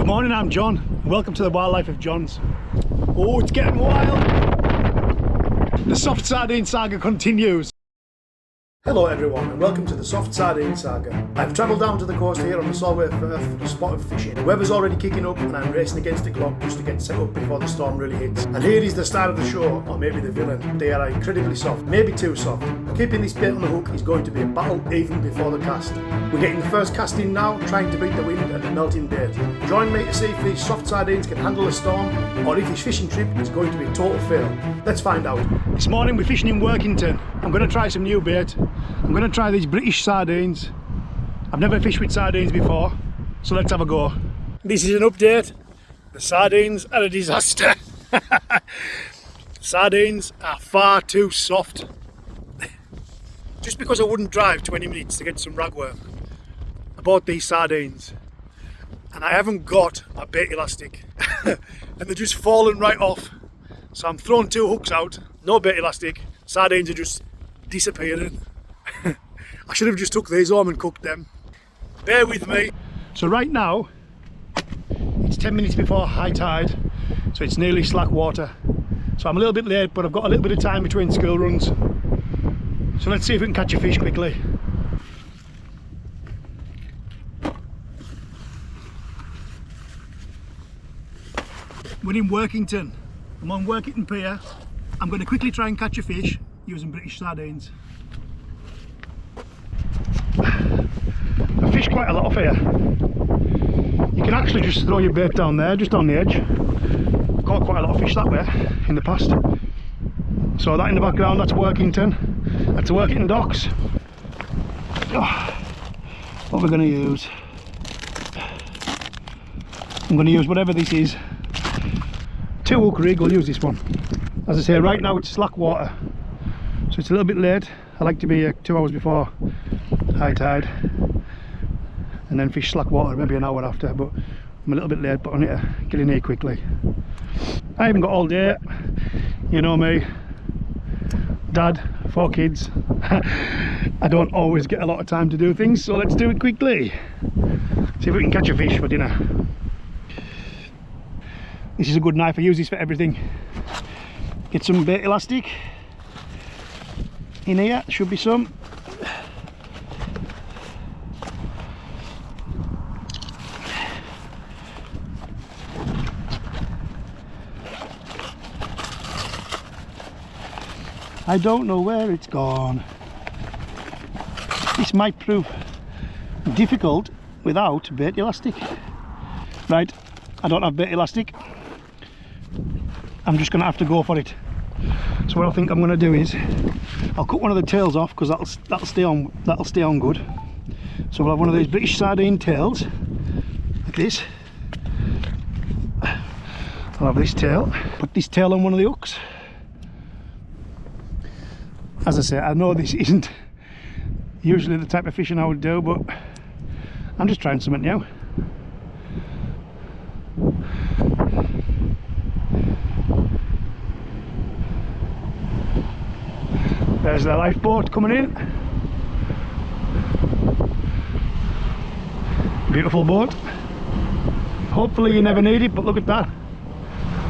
Good morning, I'm John. Welcome to the wildlife of John's. Oh, it's getting wild. The soft sardine saga continues. Hello everyone and welcome to the Soft Sardine Saga. I've travelled down to the coast here on the Solway firth for a spot of fishing. The weather's already kicking up and I'm racing against the clock just to get set up before the storm really hits. And here is the star of the show, or maybe the villain. They are incredibly soft, maybe too soft. Keeping this bait on the hook is going to be a battle even before the cast. We're getting the first cast in now, trying to beat the wind and the melting bait. Join me to see if these soft sardines can handle a storm, or if this fishing trip is going to be a total fail. Let's find out. This morning we're fishing in Workington. I'm going to try some new bait. I'm going to try these British sardines. I've never fished with sardines before, so let's have a go. This is an update. The sardines are a disaster. Sardines are far too soft. Just because I wouldn't drive 20 minutes to get some ragworm, I bought these sardines and I haven't got my bait elastic and they're just falling right off. So I'm throwing two hooks out, no bait elastic, sardines are just disappearing. I should have just took these home and cooked them. Bear with me. So right now, it's 10 minutes before high tide, so it's nearly slack water. So I'm a little bit late, but I've got a little bit of time between school runs. So let's see if we can catch a fish quickly. We're in Workington. I'm on Workington pier. I'm going to quickly try and catch a fish using British sardines. I fish quite a lot off here. You can actually just throw your bait down there, just on the edge. I've caught quite a lot of fish that way in the past. So that in the background, that's Workington. That's the Workington docks. Oh, what we're going to use? I'm going to use whatever this is. 2 hook rig, we'll use this one. As I say, right now it's slack water, so it's a little bit late. I like to be 2 hours before high tide and then fish slack water maybe an hour after, but I'm a little bit late, but I need to get in here quickly. I haven't got all day, you know me, dad, 4 kids. I don't always get a lot of time to do things, so let's do it quickly. See if we can catch a fish for dinner. This is a good knife, I use this for everything. Get some bait elastic in here, should be some. I don't know where it's gone. This might prove difficult without bait elastic. Right, I don't have bait elastic. I'm just going to have to go for it. So what I think I'm going to do is I'll cut one of the tails off because that'll stay on good. So we'll have one of these British sardine tails like this. I'll have this tail, put this tail on one of the hooks. As I say, I know this isn't usually the type of fishing I would do, but I'm just trying something new. There's the lifeboat coming in. Beautiful boat. Hopefully you never need it, but look at that.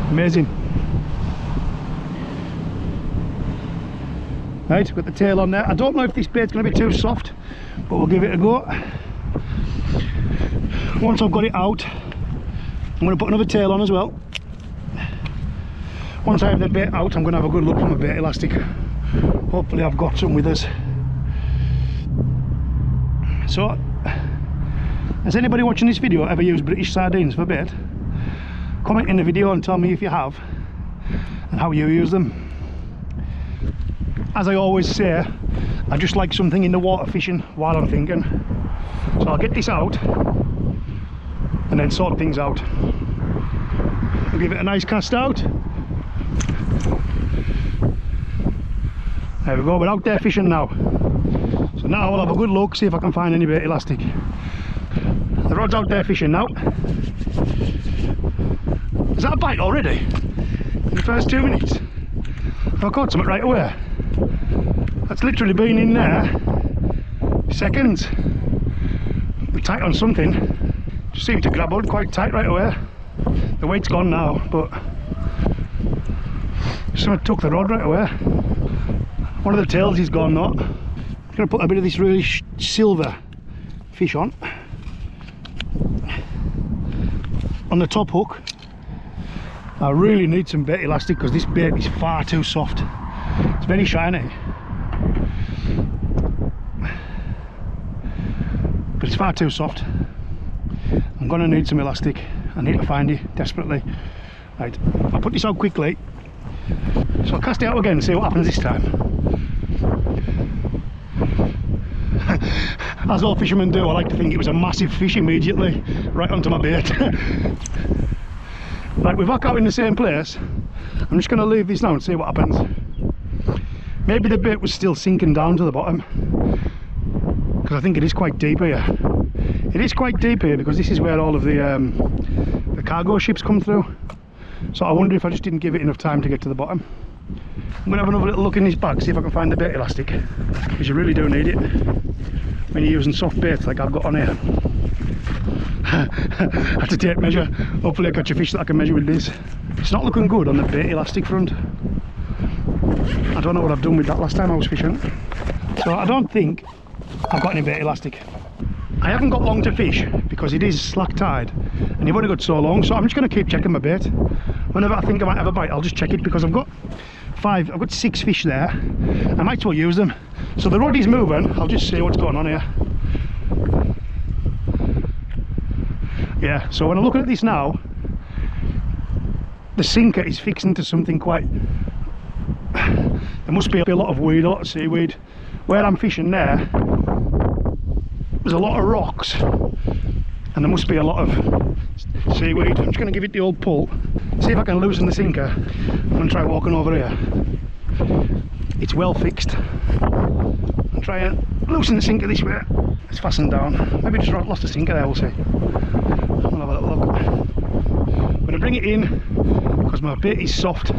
Amazing. Right, we've got the tail on there. I don't know if this bait's going to be too soft, but we'll give it a go. Once I've got it out, I'm going to put another tail on as well. Once I have the bait out, I'm going to have a good look for my bait elastic. Hopefully I've got some with us. So, has anybody watching this video ever used British sardines for bait? Comment in the video and tell me if you have and how you use them. As I always say, I just like something in the water fishing while I'm thinking. So I'll get this out and then sort things out. I'll give it a nice cast out. There we go, we're out there fishing now. So now I'll have a good look, see if I can find any bait elastic. The rod's out there fishing now. Is that a bite already? In the first 2 minutes? I caught something right away. That's literally been in there seconds. We're tight on something. Just seemed to grab on quite tight right away. The weight's gone now, but someone took the rod right away. One of the tails is gone though. I'm going to put a bit of this really silver fish on the top hook. I really need some bait elastic because this bait is far too soft. It's very shiny, but it's far too soft. I'm going to need some elastic. I need to find it desperately. Right, I'll put this out quickly. So I'll cast it out again and see what happens this time. As all fishermen do, I like to think it was a massive fish immediately, right onto my bait. Right, we're back out in the same place. I'm just going to leave this now and see what happens. Maybe the bait was still sinking down to the bottom, because I think it is quite deep here. It is quite deep here because this is where all of the cargo ships come through. So I wonder if I just didn't give it enough time to get to the bottom. I'm going to have another little look in this bag, see if I can find the bait elastic, because you really do need it when you're using soft baits like I've got on here. I had to tape measure. Hopefully I catch a fish that I can measure with this. It's not looking good on the bait elastic front. I don't know what I've done with that last time I was fishing. So I don't think I've got any bait elastic. I haven't got long to fish because it is slack tide and you've only got so long, so I'm just going to keep checking my bait. Whenever I think I might have a bite, I'll just check it, because I've got 6 fish there. I might as well use them. So the rod is moving, I'll just see what's going on here. Yeah, so when I'm looking at this now, the sinker is fixing to something quite... There must be a lot of weed, a lot of seaweed. Where I'm fishing there, there's a lot of rocks and there must be a lot of seaweed. I'm just going to give it the old pull, see if I can loosen the sinker. I'm going to try walking over here. It's well fixed. I'm trying to loosen the sinker this way. It's fastened down. Maybe just lost the sinker there, we'll see. I'll have a little look. I'm going to bring it in because my bait is soft.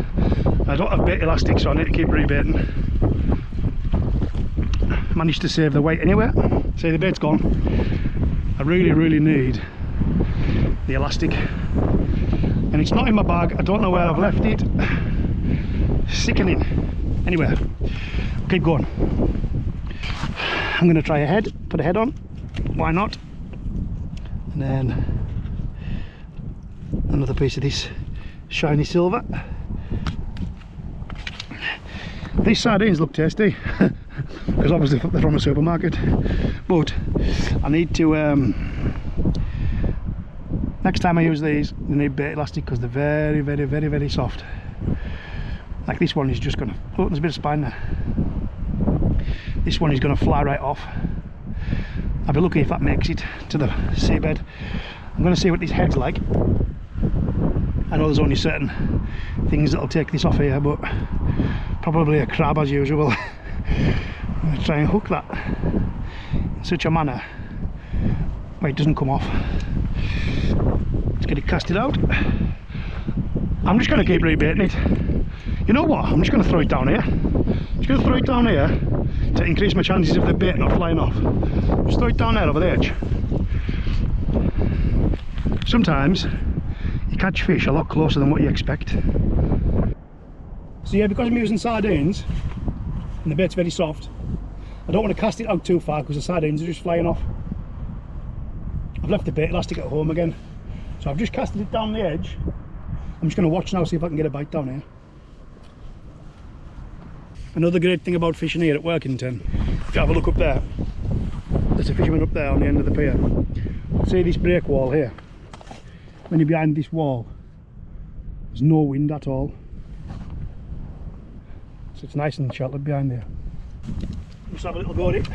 I don't have bait elastic, so I need to keep rebaiting. Managed to save the weight anyway. See, the bait's gone. I really need the elastic, and it's not in my bag. I don't know where I've left it. Sickening. Anyway, keep going. I'm going to try a head, put a head on, why not, and then another piece of this shiny silver. These sardines look tasty because obviously they're from a supermarket, but I need to next time I use these, they need bait elastic because they're very soft. Like this one is just gonna, oh, there's a bit of spine there. This one is gonna fly right off. I'll be lucky if that makes it to the seabed. I'm gonna see what this head's like. I know there's only certain things that'll take this off here, but probably a crab as usual. I'm going to try and hook that in such a manner where it doesn't come off. Let's get it casted out. I'm just going to keep rebaiting it. You know what? I'm just going to throw it down here. I'm just going to throw it down here to increase my chances of the bait not flying off. Just throw it down there over the edge. Sometimes you catch fish a lot closer than what you expect. So yeah, because I'm using sardines and the bait's very soft, I don't want to cast it out too far because the sardines are just flying off. I've left the bait elastic at home again, so I've just casted it down the edge. I'm just going to watch now, see if I can get a bite down here. Another great thing about fishing here at Workington, if you have a look up there, there's a fisherman up there on the end of the pier. See this break wall here? When you're behind this wall, there's no wind at all. So it's nice and sheltered behind there. Just have a little go at it.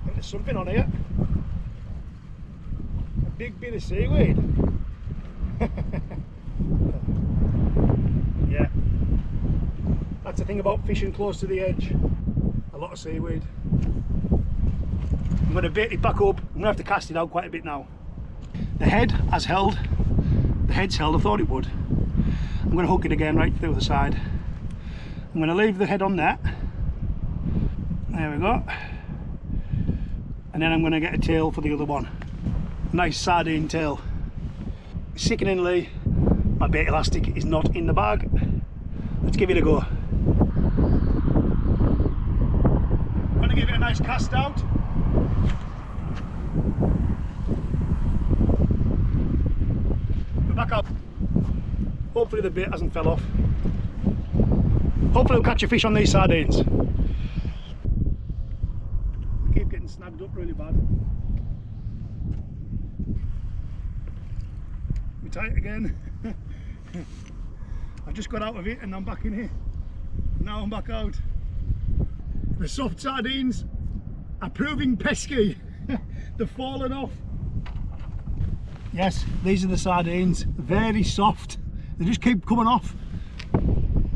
There's something on here. A big bit of seaweed. Yeah. That's the thing about fishing close to the edge. A lot of seaweed. I'm going to bait it back up. I'm going to have to cast it out quite a bit now. The head has held. The head's held, I thought it would. I'm going to hook it again right through the side. I'm going to leave the head on there. There we go. and then I'm going to get a tail for the other one. Nice sardine tail. Sickeningly, my bait elastic is not in the bag. Let's give it a go. I'm going to give it a nice cast out. We're back up. Hopefully the bait hasn't fell off. Hopefully we'll catch a fish on these sardines. I keep getting snagged up really bad. We're tight again. I've just got out of it and I'm back in here. Now I'm back out. The soft sardines are proving pesky. They've fallen off. Yes, these are the sardines. Very soft. They just keep coming off.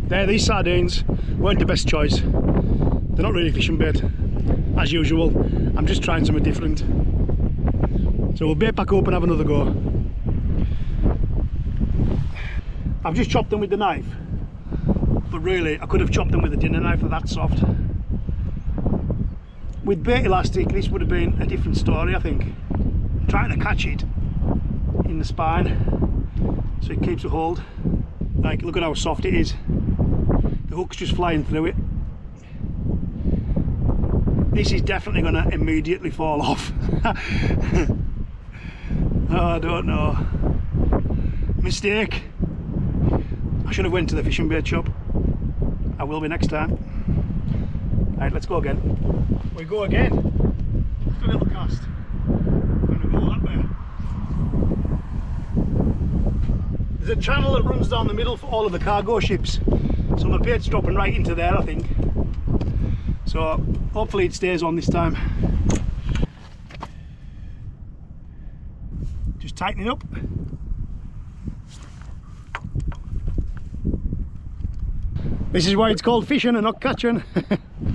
There, these sardines weren't the best choice. They're not really fishing bait, as usual. I'm just trying something different. So we'll bait back up and have another go. I've just chopped them with the knife, but really I could have chopped them with a dinner knife. They're that soft. With bait elastic, this would have been a different story, I think. I'm trying to catch it in the spine so it keeps a hold. Like, look at how soft it is. The hook's just flying through it. This is definitely going to immediately fall off. Oh, I don't know. Mistake. I should have went to the fishing bait shop. I will be next time. Right, let's go again. We go again. Let's do a little cast. I'm going to go that way. There's a channel that runs down the middle for all of the cargo ships. So my bait's dropping right into there, I think. So hopefully it stays on this time. Just tightening up. This is why it's called fishing and not catching.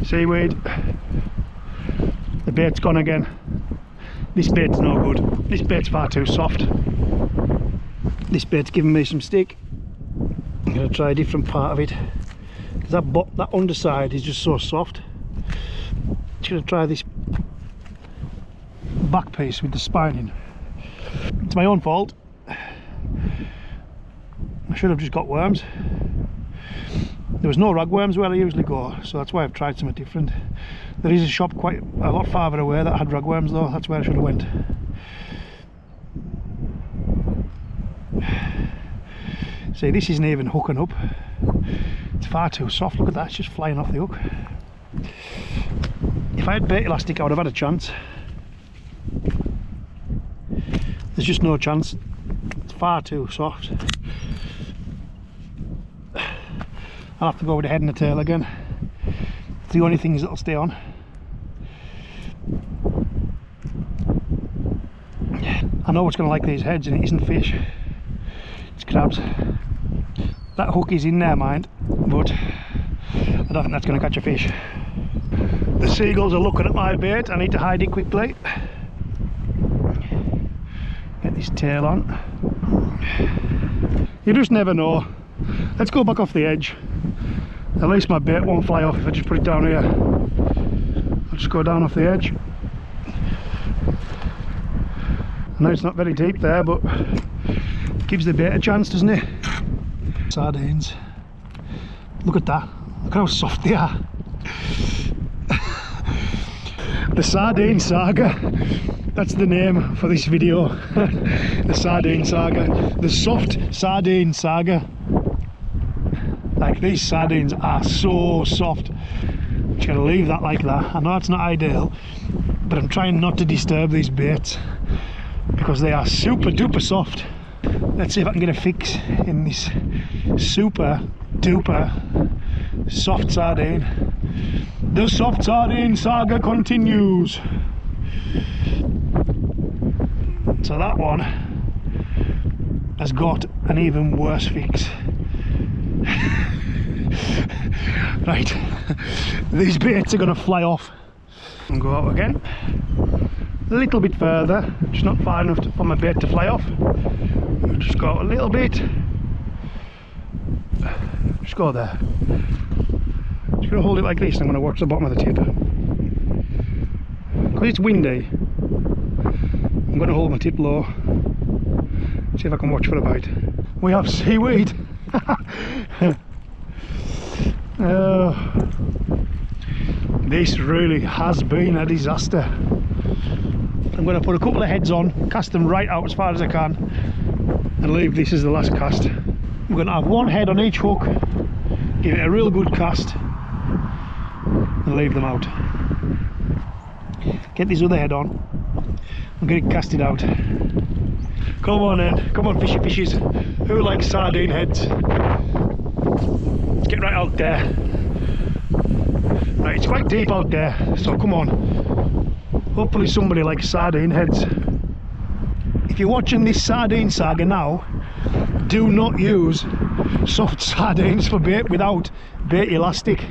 Seaweed. The bait's gone again. This bait's no good. This bait's far too soft. This bait's giving me some stick. I'm going to try a different part of it. Because that underside is just so soft. I'm just going to try this back piece with the spine in. It's my own fault. I should have just got worms. There was no ragworms where I usually go, so that's why I've tried something different. There is a shop quite a lot farther away that had ragworms though. That's where I should have went. See, this isn't even hooking up. It's far too soft. Look at that, it's just flying off the hook. If I had bait elastic I would have had a chance. There's just no chance. It's far too soft. I'll have to go with the head and the tail again. It's the only things that'll stay on. I know what's going to like these heads, and it isn't fish. It's crabs. That hook is in there, mind, but I don't think that's going to catch a fish. The seagulls are looking at my bait. I need to hide it quickly. Get this tail on. You just never know. Let's go back off the edge. At least my bait won't fly off if I just put it down here. I'll just go down off the edge. I know it's not very deep there, but it gives the bait a chance, doesn't it? Sardines. Look at that. Look how soft they are. The Sardine Saga. That's the name for this video. The Sardine Saga. The soft Sardine Saga. Like, these sardines are so soft. I'm just gonna leave that like that. I know it's not ideal, but I'm trying not to disturb these baits because they are super duper soft. Let's see if I can get a fix in this super duper soft sardine. The soft sardine saga continues. So that one has got an even worse fix. Right, these baits are going to fly off and go out again. A little bit further, just not far enough for my bait to fly off. Just go out a little bit. Just go there. Just going to hold it like this and I'm going to watch the bottom of the tip. because it's windy, I'm going to hold my tip low, see if I can watch for a bite. We have seaweed. This really has been a disaster. I'm going to put a couple of heads on, cast them right out as far as I can, and leave this as the last cast. I'm going to have one head on each hook, give it a real good cast, and leave them out. Get this other head on and get it casted out. Come on then, come on fishy fishes. Who likes sardine heads? Let's get right out there. Right, it's quite deep out there, so come on. Hopefully somebody likes sardine heads. If you're watching this sardine saga now, do not use soft sardines for bait without bait elastic.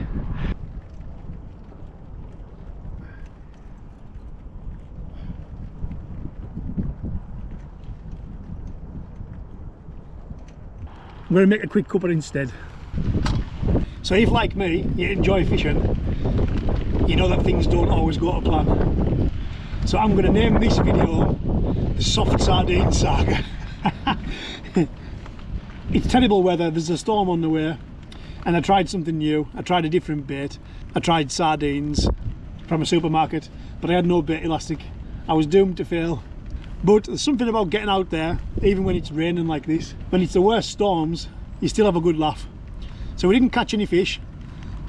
I'm going to make a quick cuppa instead. So if, like me, you enjoy fishing, you know that things don't always go to plan. So I'm going to name this video the Soft Sardine Saga. It's terrible weather, there's a storm on the way, and I tried something new. I tried a different bait. I tried sardines from a supermarket, but I had no bait elastic. I was doomed to fail. But there's something about getting out there, even when it's raining like this. When it's the worst storms, you still have a good laugh. So we didn't catch any fish,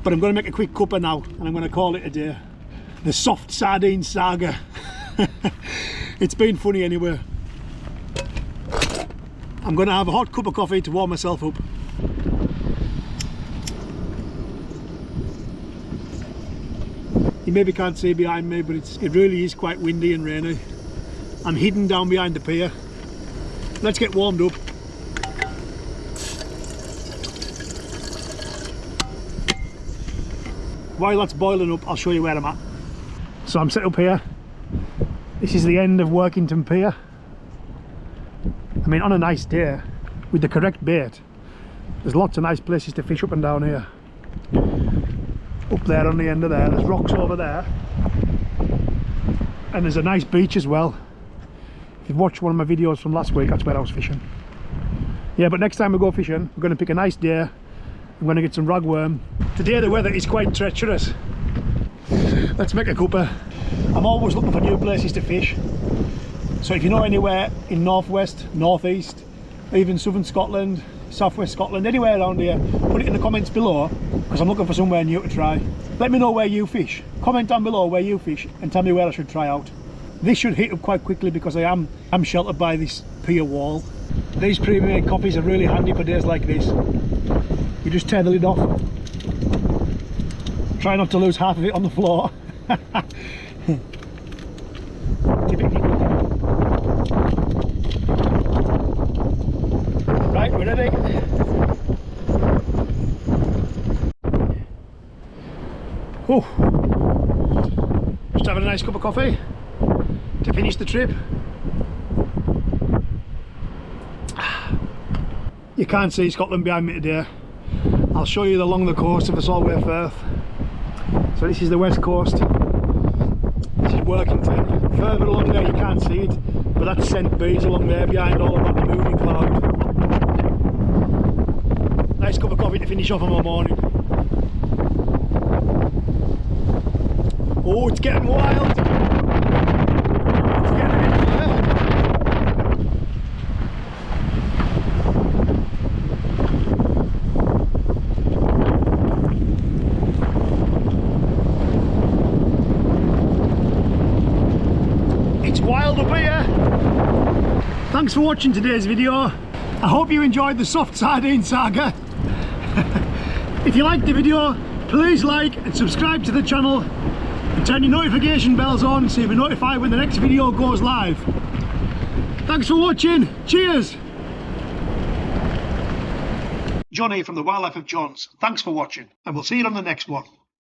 but I'm going to make a quick cuppa now, and I'm going to call it a day. The Soft Sardine Saga. It's been funny anyway. I'm going to have a hot cup of coffee to warm myself up. You maybe can't see behind me, but it really is quite windy and rainy. I'm hidden down behind the pier. Let's get warmed up. While that's boiling up, I'll show you where I'm at. So I'm set up here. This is the end of Workington Pier. I mean, on a nice day, with the correct bait, there's lots of nice places to fish up and down here. Up there on the end of there's rocks over there. And there's a nice beach as well. If you've watched one of my videos from last week, that's where I was fishing. Yeah, but next time we go fishing, we're going to pick a nice day. I'm going to get some ragworm. Today the weather is quite treacherous. Let's make a cuppa. I'm always looking for new places to fish. So if you know anywhere in northwest, northeast, even southern Scotland, southwest Scotland, anywhere around here, put it in the comments below, because I'm looking for somewhere new to try. Let me know where you fish. Comment down below where you fish and tell me where I should try out. This should hit up quite quickly because I'm sheltered by this pier wall. These pre-made coffees are really handy for days like this. You just tear the lid off. Try not to lose half of it on the floor. Right, we're ready. Oh, just having a nice cup of coffee to finish the trip. You can't see Scotland behind me today. I'll show you along the coast of the Solway Firth. So this is the west coast. This is Workington. Further along there you can't see it, but that's St. Bees along there behind all of that moving cloud. Nice cup of coffee to finish off on my morning. Oh, it's getting wild. It's getting a bit wild. It's wild up here. Thanks for watching today's video. I hope you enjoyed the Soft Sardine Saga. If you liked the video, please like and subscribe to the channel and turn your notification bells on so you'll be notified when the next video goes live. Thanks for watching. Cheers. Johnny from the Wildlife of Johns. Thanks for watching, and we'll see you on the next one.